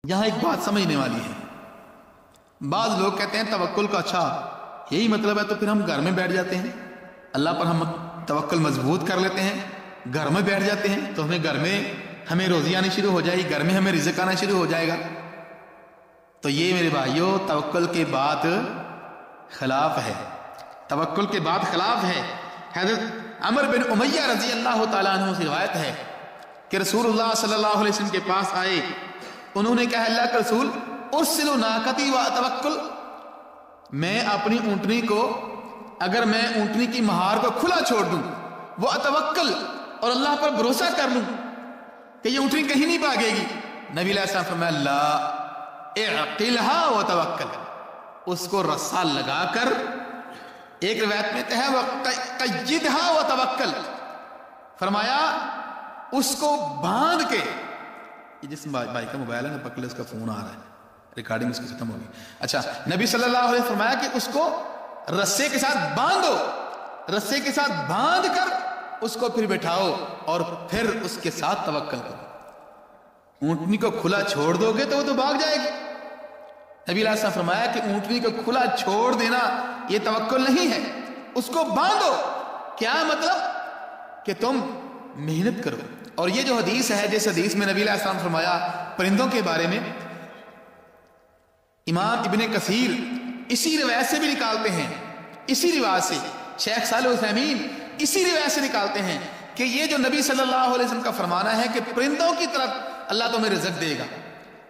یہاں ایک بات سمجھنے والی ہے. بعض لوگ کہتے ہیں توکل کا اچھا یہی مطلب ہے تو پھر ہم گھر میں بیٹھ جاتے ہیں, اللہ پر ہم توکل مضبوط کر لیتے ہیں, گھر میں بیٹھ جاتے ہیں تو ہمیں گھر میں ہمیں روزی آنی شروع ہو جائے گی, گھر میں ہمیں رزق آنا شروع ہو جائے گا. تو یہ میرے بھائیوں توکل کے بعد خلاف ہے, توکل کے بعد خلاف ہے. حضرت عمر بن امیہ رضی اللہ تعالیٰ عنہ سے روایت ہے کہ رسول اللہ صلی اللہ علیہ وسلم کے پاس آئے, انہوں نے کہا اللہ کے رسول ارسلوا ناقتی واتوکل, میں اپنی اونٹنی کو, اگر میں اونٹنی کی مہار کو کھلا چھوڑ دوں, وہ اتوکل اور اللہ پر بھروسہ کر لوں کہ یہ اونٹنی کہیں نہیں بھاگے گی, نبی علیہ السلام فرمایا لا اعقلها وتوکل, اس کو رسا لگا کر, ایک روایت میں ہے وقیدها وتوکل, فرمایا اس کو باندھ کے, یہ جس بھائی کا موبائل ہے نا پکڑ لے, اس کا فون آ رہا ہے, ریکارڈنگ اس کی ختم ہوگی. اچھا, نبی صلی اللہ علیہ وسلم فرمایا کہ اس کو رسے کے ساتھ باندھو, رسے کے ساتھ باندھ کر اس کو پھر بٹھاؤ اور پھر اس کے ساتھ توکل کرو. اونٹنی کو کھلا چھوڑ دو گے تو وہ تو بھاگ جائے گی. نبی علیہ السلام فرمایا کہ اونٹنی کو کھلا چھوڑ دینا یہ توکل نہیں ہے, اس کو باندھو. کیا مطلب کہ تم محنت کرو. اور یہ جو حدیث ہے, جس حدیث میں نبی علیہ السلام فرمایا پرندوں کے بارے میں, امام ابن کثیر اسی روایت سے بھی نکالتے ہیں, اسی روایت سے شیخ صالح العثیمین اسی روایت سے نکالتے ہیں کہ یہ جو نبی صلی اللہ علیہ وسلم کا فرمانا ہے کہ پرندوں کی طرف اللہ تمہیں رزق دے گا,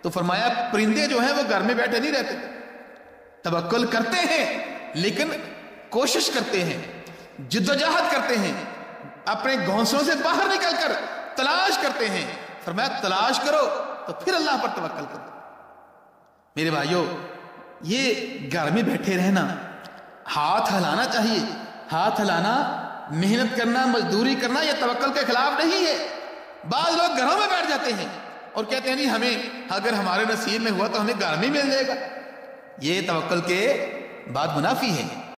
تو فرمایا پرندے جو ہیں وہ گھر میں بیٹھے نہیں رہتے, توکل کرتے ہیں لیکن کوشش کرتے ہیں, جدوجہد کرتے ہیں, اپنے گھونسلوں سے باہر نکل کر تلاش کرتے ہیں. فرمایا تلاش کرو تو پھر اللہ پر توکل کرو. میرے بھائیوں, یہ گھر میں بیٹھے رہنا, ہاتھ ہلانا چاہیے, ہاتھ ہلانا, محنت کرنا, مزدوری کرنا, یہ توکل کے خلاف نہیں ہے. بعض لوگ گھروں میں بیٹھ جاتے ہیں اور کہتے ہیں نہیں ہمیں اگر ہمارے نصیب میں ہوا تو ہمیں گھر میں مل جائے گا. یہ توکل کے بعد منافی ہے.